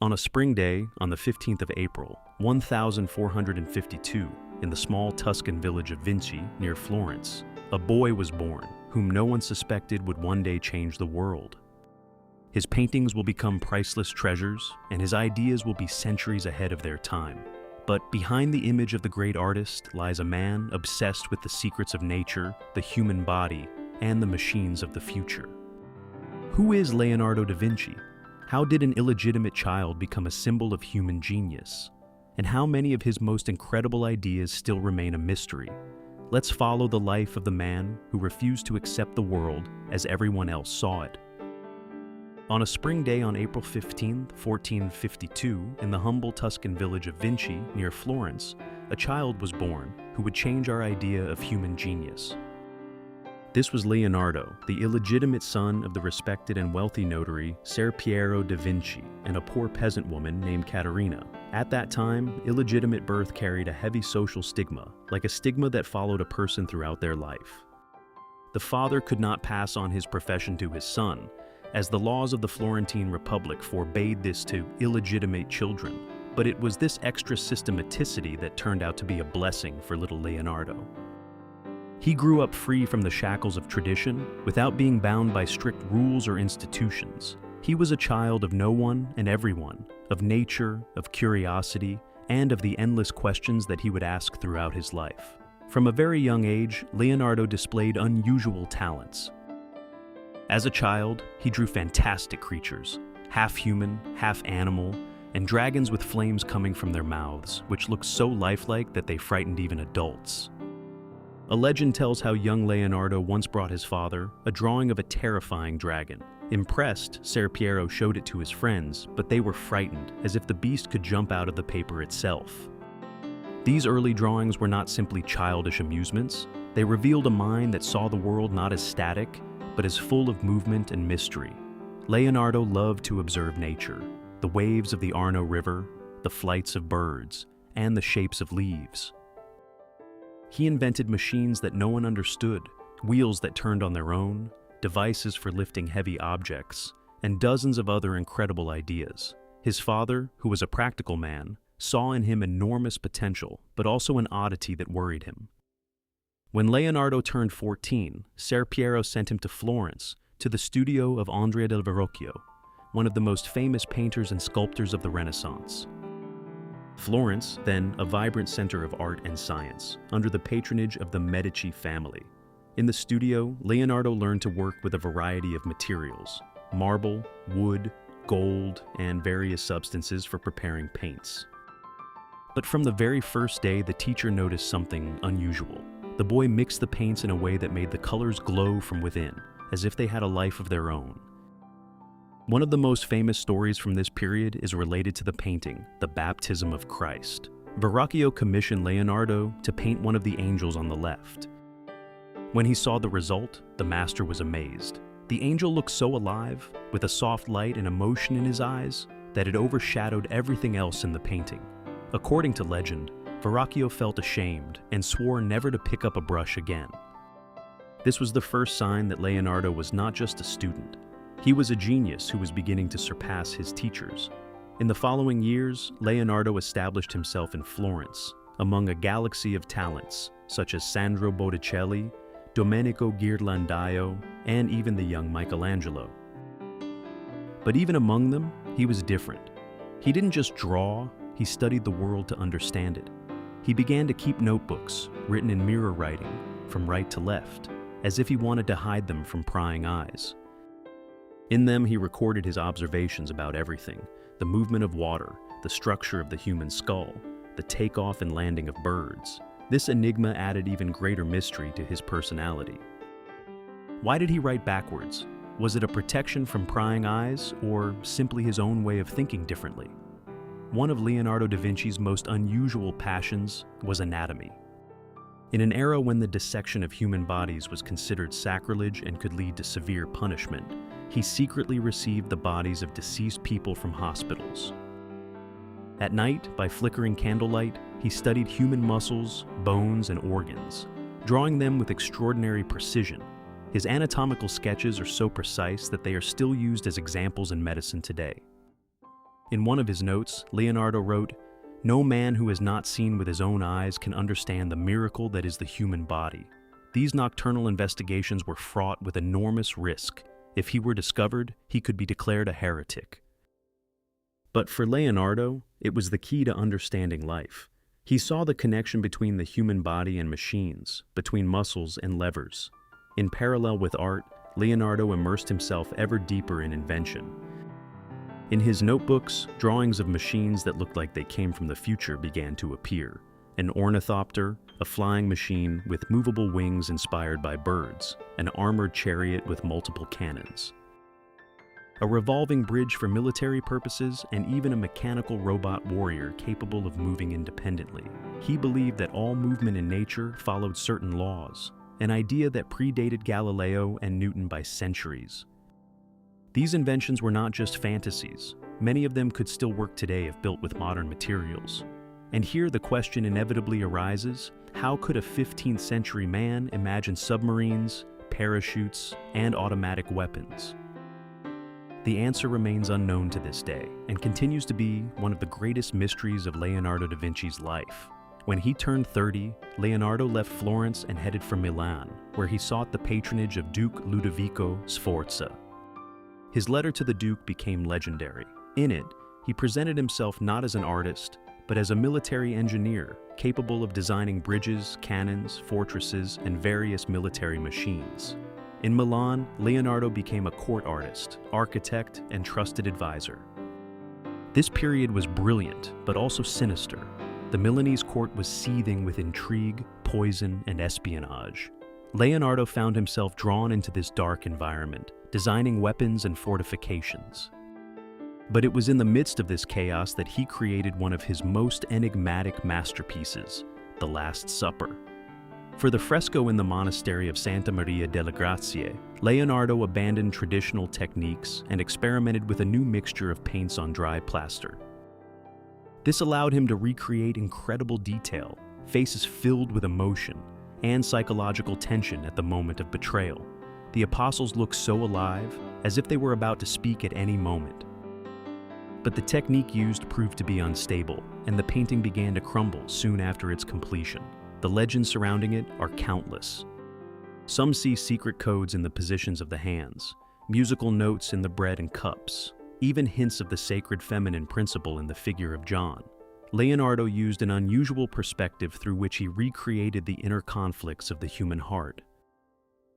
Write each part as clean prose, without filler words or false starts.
On a spring day, on the 15th of April, 1452, in the small Tuscan village of Vinci, near Florence, a boy was born, whom no one suspected would one day change the world. His paintings will become priceless treasures, and his ideas will be centuries ahead of their time. But behind the image of the great artist lies a man obsessed with the secrets of nature, the human body, and the machines of the future. Who is Leonardo da Vinci? How did an illegitimate child become a symbol of human genius? And how many of his most incredible ideas still remain a mystery? Let's follow the life of the man who refused to accept the world as everyone else saw it. On a spring day on April 15, 1452, in the humble Tuscan village of Vinci, near Florence, a child was born who would change our idea of human genius. This was Leonardo, the illegitimate son of the respected and wealthy notary Ser Piero da Vinci and a poor peasant woman named Caterina. At that time, illegitimate birth carried a heavy social stigma, like a stigma that followed a person throughout their life. The father could not pass on his profession to his son, as the laws of the Florentine Republic forbade this to illegitimate children, but it was this extra systematicity that turned out to be a blessing for little Leonardo. He grew up free from the shackles of tradition, without being bound by strict rules or institutions. He was a child of no one and everyone, of nature, of curiosity, and of the endless questions that he would ask throughout his life. From a very young age, Leonardo displayed unusual talents. As a child, he drew fantastic creatures, half human, half animal, and dragons with flames coming from their mouths, which looked so lifelike that they frightened even adults. A legend tells how young Leonardo once brought his father a drawing of a terrifying dragon. Impressed, Ser Piero showed it to his friends, but they were frightened, as if the beast could jump out of the paper itself. These early drawings were not simply childish amusements. They revealed a mind that saw the world not as static, but as full of movement and mystery. Leonardo loved to observe nature, the waves of the Arno River, the flights of birds, and the shapes of leaves. He invented machines that no one understood, wheels that turned on their own, devices for lifting heavy objects, and dozens of other incredible ideas. His father, who was a practical man, saw in him enormous potential, but also an oddity that worried him. When Leonardo turned 14, Ser Piero sent him to Florence, to the studio of Andrea del Verrocchio, one of the most famous painters and sculptors of the Renaissance. Florence, then a vibrant center of art and science, under the patronage of the Medici family. In the studio, Leonardo learned to work with a variety of materials: marble, wood, gold, and various substances for preparing paints. But from the very first day, the teacher noticed something unusual. The boy mixed the paints in a way that made the colors glow from within, as if they had a life of their own. One of the most famous stories from this period is related to the painting, The Baptism of Christ. Verrocchio commissioned Leonardo to paint one of the angels on the left. When he saw the result, the master was amazed. The angel looked so alive, with a soft light and emotion in his eyes, that it overshadowed everything else in the painting. According to legend, Verrocchio felt ashamed and swore never to pick up a brush again. This was the first sign that Leonardo was not just a student. He was a genius who was beginning to surpass his teachers. In the following years, Leonardo established himself in Florence, among a galaxy of talents, such as Sandro Botticelli, Domenico Ghirlandaio, and even the young Michelangelo. But even among them, he was different. He didn't just draw, he studied the world to understand it. He began to keep notebooks, written in mirror writing, from right to left, as if he wanted to hide them from prying eyes. In them, he recorded his observations about everything: the movement of water, the structure of the human skull, the takeoff and landing of birds. This enigma added even greater mystery to his personality. Why did he write backwards? Was it a protection from prying eyes, or simply his own way of thinking differently? One of Leonardo da Vinci's most unusual passions was anatomy. In an era when the dissection of human bodies was considered sacrilege and could lead to severe punishment, he secretly received the bodies of deceased people from hospitals. At night, by flickering candlelight, he studied human muscles, bones, and organs, drawing them with extraordinary precision. His anatomical sketches are so precise that they are still used as examples in medicine today. In one of his notes, Leonardo wrote, "No man who has not seen with his own eyes can understand the miracle that is the human body. These nocturnal investigations were fraught with enormous risk. If he were discovered, he could be declared a heretic." But for Leonardo, it was the key to understanding life. He saw the connection between the human body and machines, between muscles and levers. In parallel with art, Leonardo immersed himself ever deeper in invention. In his notebooks, drawings of machines that looked like they came from the future began to appear. An ornithopter, a flying machine with movable wings inspired by birds, an armored chariot with multiple cannons, a revolving bridge for military purposes, and even a mechanical robot warrior capable of moving independently. He believed that all movement in nature followed certain laws, an idea that predated Galileo and Newton by centuries. These inventions were not just fantasies. Many of them could still work today if built with modern materials. And here the question inevitably arises, how could a 15th century man imagine submarines, parachutes, and automatic weapons? The answer remains unknown to this day and continues to be one of the greatest mysteries of Leonardo da Vinci's life. When he turned 30, Leonardo left Florence and headed for Milan, where he sought the patronage of Duke Ludovico Sforza. His letter to the Duke became legendary. In it, he presented himself not as an artist, but as a military engineer capable of designing bridges, cannons, fortresses, and various military machines. In Milan, Leonardo became a court artist, architect, and trusted advisor. This period was brilliant, but also sinister. The Milanese court was seething with intrigue, poison, and espionage. Leonardo found himself drawn into this dark environment, designing weapons and fortifications. But it was in the midst of this chaos that he created one of his most enigmatic masterpieces, The Last Supper. For the fresco in the monastery of Santa Maria delle Grazie, Leonardo abandoned traditional techniques and experimented with a new mixture of paints on dry plaster. This allowed him to recreate incredible detail, faces filled with emotion, and psychological tension at the moment of betrayal. The apostles looked so alive, as if they were about to speak at any moment. But the technique used proved to be unstable, and the painting began to crumble soon after its completion. The legends surrounding it are countless. Some see secret codes in the positions of the hands, musical notes in the bread and cups, even hints of the sacred feminine principle in the figure of John. Leonardo used an unusual perspective through which he recreated the inner conflicts of the human heart.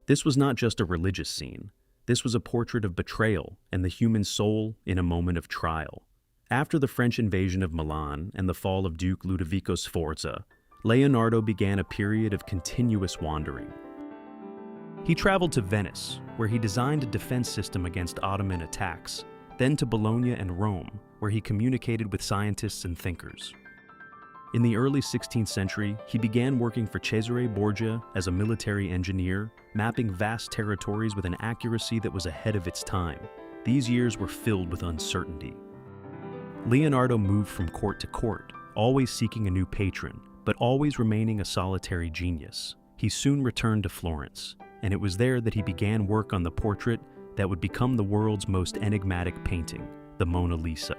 This was not just a religious scene. This was a portrait of betrayal and the human soul in a moment of trial. After the French invasion of Milan and the fall of Duke Ludovico Sforza, Leonardo began a period of continuous wandering. He traveled to Venice, where he designed a defense system against Ottoman attacks, then to Bologna and Rome, where he communicated with scientists and thinkers. In the early 16th century, he began working for Cesare Borgia as a military engineer, mapping vast territories with an accuracy that was ahead of its time. These years were filled with uncertainty. Leonardo moved from court to court, always seeking a new patron, but always remaining a solitary genius. He soon returned to Florence, and it was there that he began work on the portrait that would become the world's most enigmatic painting, the Mona Lisa.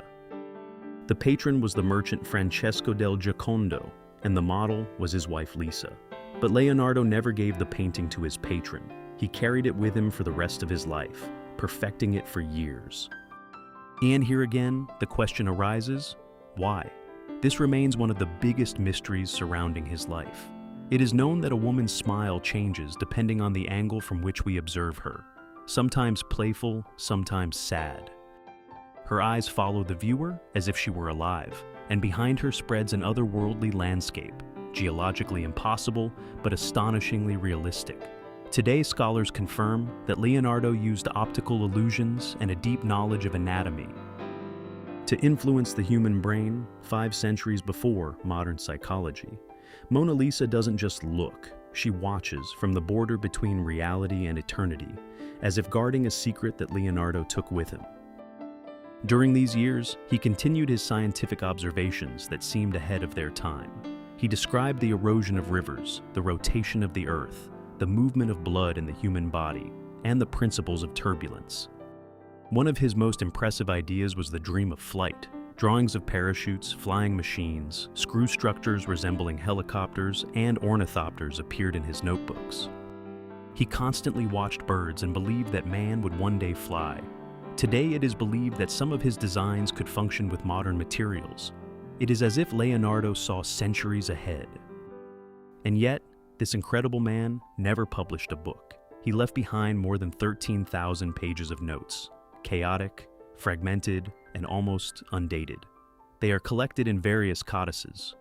The patron was the merchant Francesco del Giocondo, and the model was his wife Lisa. But Leonardo never gave the painting to his patron. He carried it with him for the rest of his life, perfecting it for years. And here again, the question arises, why? This remains one of the biggest mysteries surrounding his life. It is known that a woman's smile changes depending on the angle from which we observe her, sometimes playful, sometimes sad. Her eyes follow the viewer as if she were alive, and behind her spreads an otherworldly landscape, geologically impossible but astonishingly realistic. Today, scholars confirm that Leonardo used optical illusions and a deep knowledge of anatomy to influence the human brain 5 centuries before modern psychology. Mona Lisa doesn't just look, she watches from the border between reality and eternity, as if guarding a secret that Leonardo took with him. During these years, he continued his scientific observations that seemed ahead of their time. He described the erosion of rivers, the rotation of the earth, the movement of blood in the human body, and the principles of turbulence. One of his most impressive ideas was the dream of flight. Drawings of parachutes, flying machines, screw structures resembling helicopters, and ornithopters appeared in his notebooks. He constantly watched birds and believed that man would one day fly. Today it is believed that some of his designs could function with modern materials. It is as if Leonardo saw centuries ahead. And yet, this incredible man never published a book. He left behind more than 13,000 pages of notes, chaotic, fragmented, and almost undated. They are collected in various codices.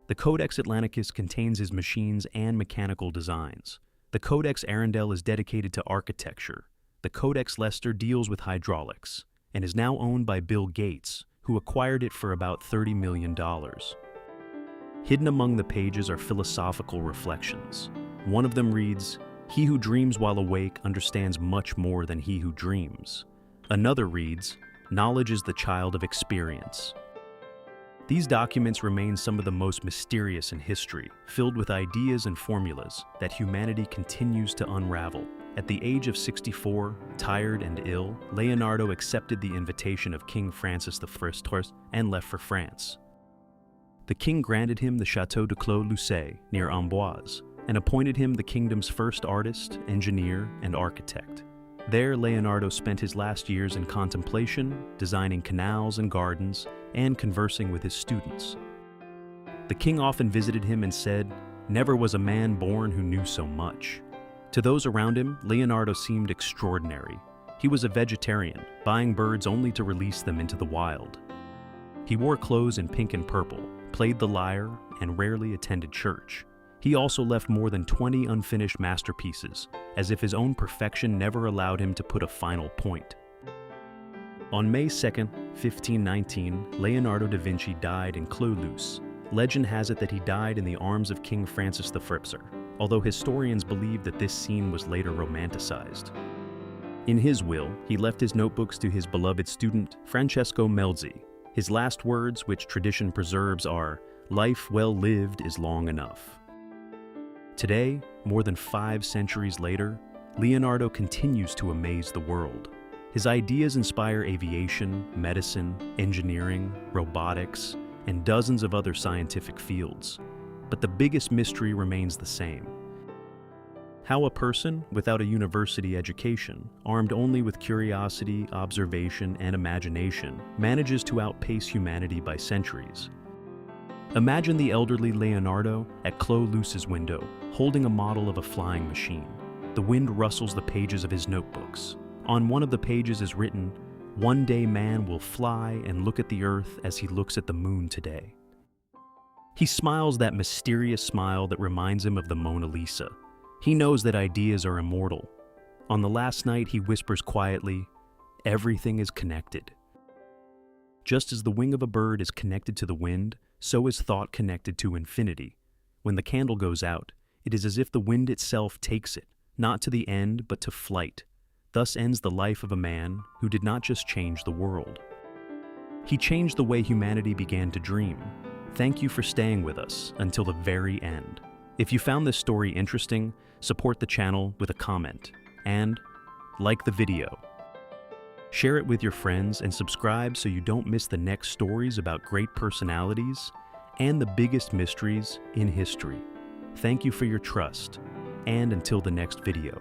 The Codex Atlanticus contains his machines and mechanical designs. The Codex Arundel is dedicated to architecture. The Codex Leicester deals with hydraulics, and is now owned by Bill Gates, who acquired it for about $30 million. Hidden among the pages are philosophical reflections. One of them reads, "He who dreams while awake understands much more than he who dreams." Another reads, "Knowledge is the child of experience." These documents remain some of the most mysterious in history, filled with ideas and formulas that humanity continues to unravel. At the age of 64, tired and ill, Leonardo accepted the invitation of King Francis I and left for France. The king granted him the Château de Clos-Lucé near Amboise and appointed him the kingdom's first artist, engineer, and architect. There, Leonardo spent his last years in contemplation, designing canals and gardens, and conversing with his students. The king often visited him and said, "Never was a man born who knew so much." To those around him, Leonardo seemed extraordinary. He was a vegetarian, buying birds only to release them into the wild. He wore clothes in pink and purple, played the lyre, and rarely attended church. He also left more than 20 unfinished masterpieces, as if his own perfection never allowed him to put a final point. On May 2, 1519, Leonardo da Vinci died in Clos-Lucé. Legend has it that he died in the arms of King Francis I, although historians believe that this scene was later romanticized. In his will, he left his notebooks to his beloved student, Francesco Melzi. His last words, which tradition preserves, are, "Life well lived is long enough." Today, more than 5 centuries later, Leonardo continues to amaze the world. His ideas inspire aviation, medicine, engineering, robotics, and dozens of other scientific fields. But the biggest mystery remains the same. How a person without a university education, armed only with curiosity, observation, and imagination, manages to outpace humanity by centuries. Imagine the elderly Leonardo at Clos-Lucé's window, holding a model of a flying machine. The wind rustles the pages of his notebooks. On one of the pages is written, "One day man will fly and look at the earth as he looks at the moon today." He smiles that mysterious smile that reminds him of the Mona Lisa. He knows that ideas are immortal. On the last night, he whispers quietly, "Everything is connected." Just as the wing of a bird is connected to the wind, so is thought connected to infinity. When the candle goes out, it is as if the wind itself takes it, not to the end, but to flight. Thus ends the life of a man who did not just change the world. He changed the way humanity began to dream. Thank you for staying with us until the very end. If you found this story interesting, support the channel with a comment, and like the video. Share it with your friends and subscribe so you don't miss the next stories about great personalities and the biggest mysteries in history. Thank you for your trust, and until the next video.